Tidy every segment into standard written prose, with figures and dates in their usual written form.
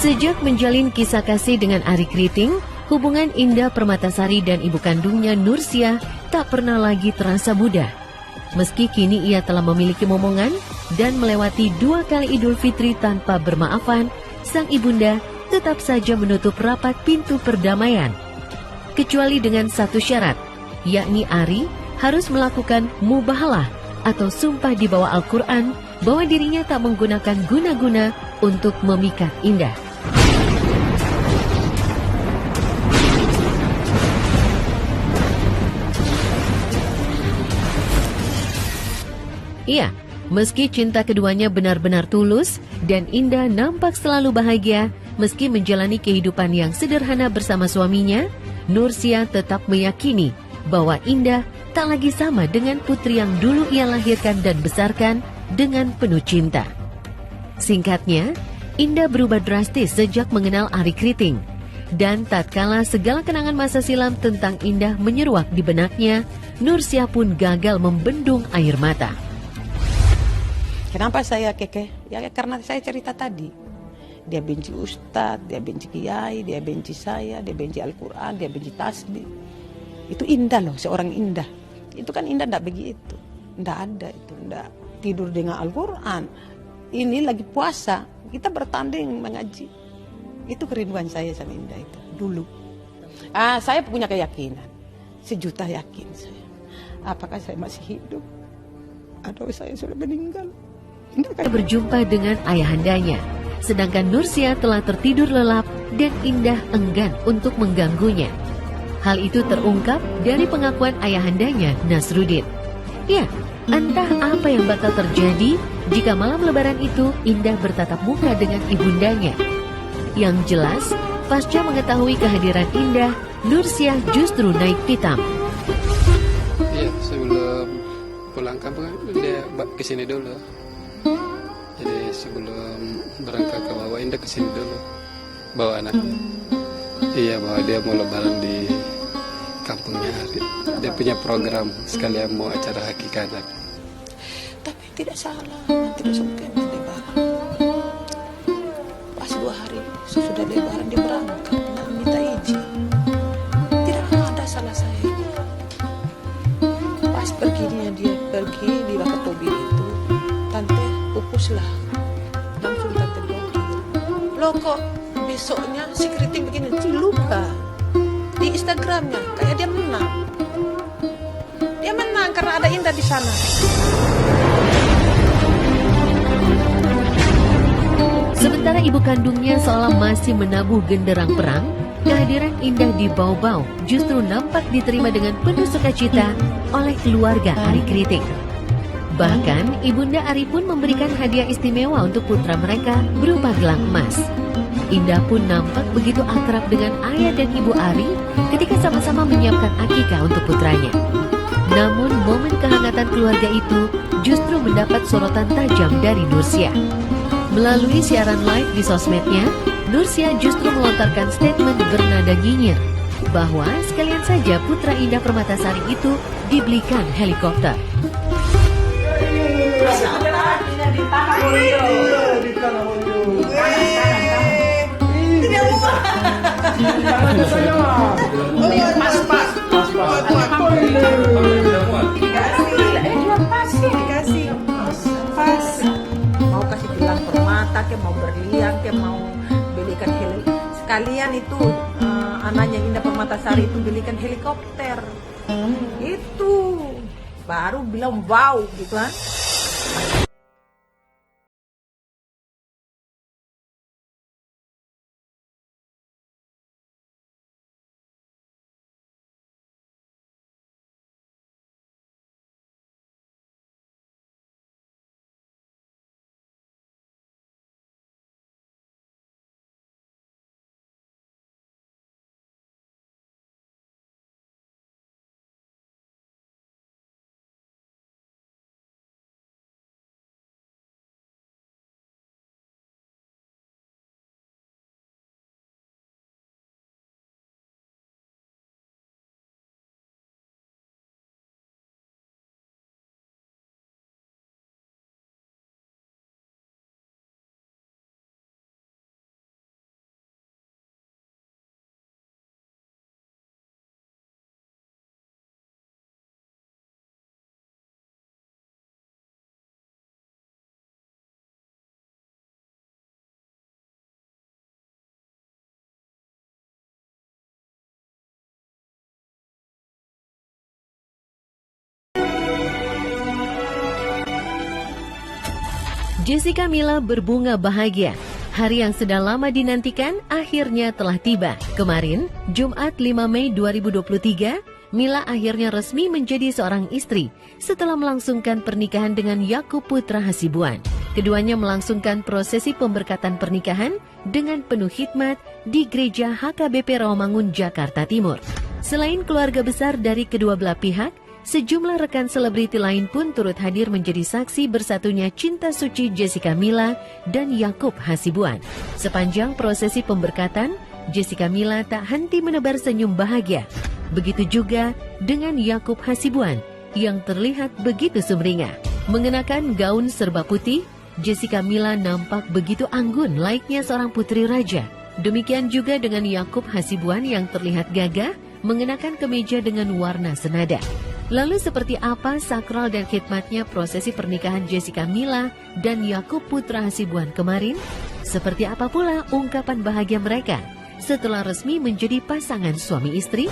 Sejak menjalin kisah kasih dengan Arie Kriting, hubungan Indah Permatasari dan ibu kandungnya Nursia tak pernah lagi terasa mudah. Meski kini ia telah memiliki momongan dan melewati 2 kali Idul Fitri tanpa bermaafan, sang ibunda tetap saja menutup rapat pintu perdamaian. Kecuali dengan satu syarat, yakni Arie harus melakukan mubahalah atau sumpah di bawah Al-Quran bahwa dirinya tak menggunakan guna-guna untuk memikat Indah. Iya, meski cinta keduanya benar-benar tulus dan Indah nampak selalu bahagia meski menjalani kehidupan yang sederhana bersama suaminya, Nursia tetap meyakini bahwa Indah tak lagi sama dengan putri yang dulu ia lahirkan dan besarkan dengan penuh cinta. Singkatnya, Indah berubah drastis sejak mengenal Arie Kriting. Dan tatkala segala kenangan masa silam tentang Indah menyeruak di benaknya, Nursia pun gagal membendung air mata. Kenapa saya keke? Ya karena saya cerita tadi. Dia benci ustadz, dia benci kiai, dia benci saya, dia benci Al-Quran, dia benci tasbih. Itu Indah loh, seorang Indah. Itu kan Indah enggak begitu. Enggak ada itu, enggak tidur dengan Al-Quran. Ini lagi puasa, kita bertanding mengaji. Itu kerinduan saya sama Indah itu, dulu. Saya punya keyakinan, 1 juta yakin saya. Apakah saya masih hidup? Atau saya sudah meninggal? Berjumpa dengan ayahandanya, sedangkan Nursia telah tertidur lelap dan Indah enggan untuk mengganggunya. Hal itu terungkap dari pengakuan ayahandanya, Nasruddin. Ya, entah apa yang bakal terjadi jika malam lebaran itu Indah bertatap muka dengan ibundanya. Yang jelas, pasca mengetahui kehadiran Indah, Nursia justru naik pitam. Iya, sebelum pulang kampung dia kesini dulu. Jadi sebelum berangkat ke bawah Indah kesini dulu, bawa anaknya. Iya, bahwa dia mau lebaran di kampungnya Arie. Dia punya program sekalian mau acara hakikatan. Tapi tidak salah, nanti besok kan lebaran. Pas 2 hari sesudah lebaran dia berangkat, minta izin. Tidak ada salah saya. Pas perginya dia pergi di Wakatobi itu, tante pupuslah, langsung tante blokir. Loh kok besoknya si Kriting begini, si lupa di Instagramnya kayak dia menang. Dia menang karena ada Indah di sana. Sementara ibu kandungnya seolah masih menabuh genderang perang, kehadiran Indah di Bau-Bau justru nampak diterima dengan penuh sukacita oleh keluarga Arie Kriting. Bahkan, ibunda Arie pun memberikan hadiah istimewa untuk putra mereka berupa gelang emas. Indah pun nampak begitu akrab dengan ayah dan ibu Arie ketika sama-sama menyiapkan akikah untuk putranya. Namun, momen kehangatan keluarga itu justru mendapat sorotan tajam dari Nursia. Melalui siaran live di sosmednya, Nursia justru melontarkan statement bernada nyinyir bahwa sekalian saja putra Indah Permatasari itu dibelikan helikopter. Mau kasih gelang permata, ke mau berlian, ke mau belikan sekalian itu anaknya Indah Permatasari itu belikan helikopter. Itu baru bilang wow gitu kan. Jessica Mila berbunga bahagia. Hari yang sudah lama dinantikan akhirnya telah tiba. Kemarin, Jumat 5 Mei 2023, Mila akhirnya resmi menjadi seorang istri setelah melangsungkan pernikahan dengan Yakub Putra Hasibuan. Keduanya melangsungkan prosesi pemberkatan pernikahan dengan penuh khidmat di Gereja HKBP Rawamangun, Jakarta Timur. Selain keluarga besar dari kedua belah pihak, sejumlah rekan selebriti lain pun turut hadir menjadi saksi bersatunya cinta suci Jessica Mila dan Yakub Hasibuan. Sepanjang prosesi pemberkatan, Jessica Mila tak henti menebar senyum bahagia. Begitu juga dengan Yakub Hasibuan yang terlihat begitu sumringah. Mengenakan gaun serba putih, Jessica Mila nampak begitu anggun layaknya seorang putri raja. Demikian juga dengan Yakub Hasibuan yang terlihat gagah mengenakan kemeja dengan warna senada. Lalu seperti apa sakral dan khidmatnya prosesi pernikahan Jessica Mila dan Yakub Putra Hasibuan kemarin? Seperti apa pula ungkapan bahagia mereka setelah resmi menjadi pasangan suami istri?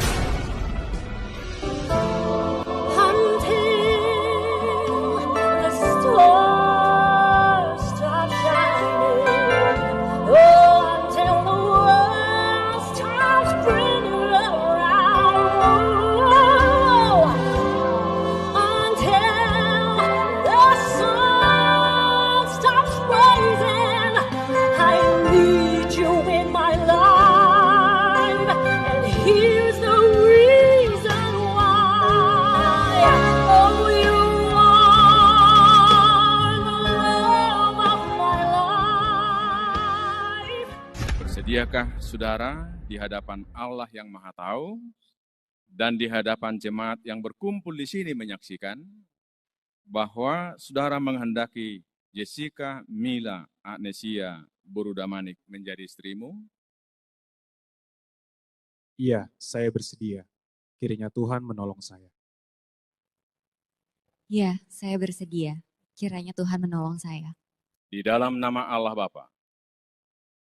Bersediakah saudara di hadapan Allah yang Maha Tahu dan di hadapan jemaat yang berkumpul di sini menyaksikan bahwa saudara menghendaki Jessica Mila Agnesia Borudamanik menjadi istrimu? Iya, saya bersedia. Kiranya Tuhan menolong saya. Ya, saya bersedia. Kiranya Tuhan menolong saya. Di dalam nama Allah Bapa,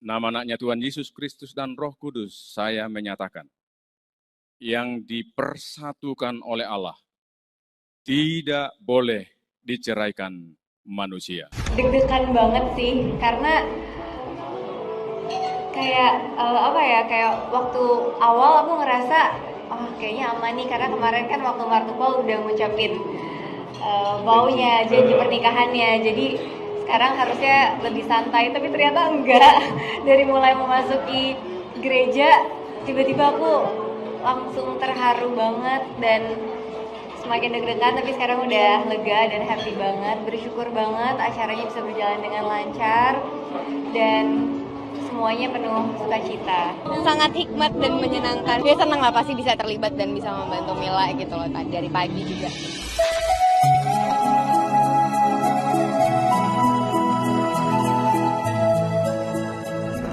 nama anaknya Tuhan Yesus Kristus dan Roh Kudus, saya menyatakan, yang dipersatukan oleh Allah tidak boleh diceraikan manusia. Deg-degan banget sih, karena kayak waktu awal aku ngerasa kayaknya aman nih, karena kemarin kan waktu Martupol udah ngucapin baunya, janji pernikahannya, jadi sekarang harusnya lebih santai, tapi ternyata enggak. Dari mulai memasuki gereja, tiba-tiba aku langsung terharu banget dan semakin deg-degan, tapi sekarang udah lega dan happy banget, bersyukur banget acaranya bisa berjalan dengan lancar dan semuanya penuh sukacita. Sangat hikmat dan menyenangkan. Dia senang lah pasti bisa terlibat dan bisa membantu Mila gitu loh, dari pagi juga.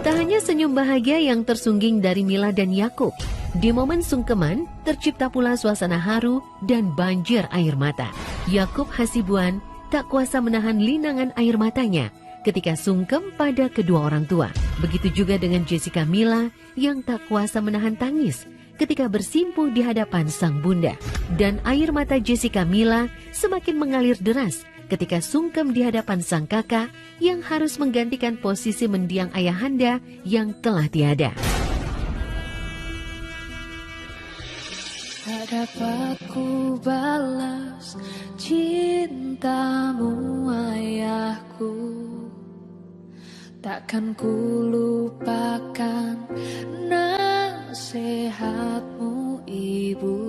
Tak hanya senyum bahagia yang tersungging dari Mila dan Yakub, di momen sungkeman tercipta pula suasana haru dan banjir air mata. Yakub Hasibuan tak kuasa menahan linangan air matanya ketika sungkem pada kedua orang tua. Begitu juga dengan Jessica Mila yang tak kuasa menahan tangis ketika bersimpuh di hadapan sang bunda. Dan air mata Jessica Mila semakin mengalir deras ketika sungkem di hadapan sang kakak yang harus menggantikan posisi mendiang ayahanda yang telah tiada. Tak dapat ku balas cintamu ayahku, takkan ku lupakan nasihatmu ibu.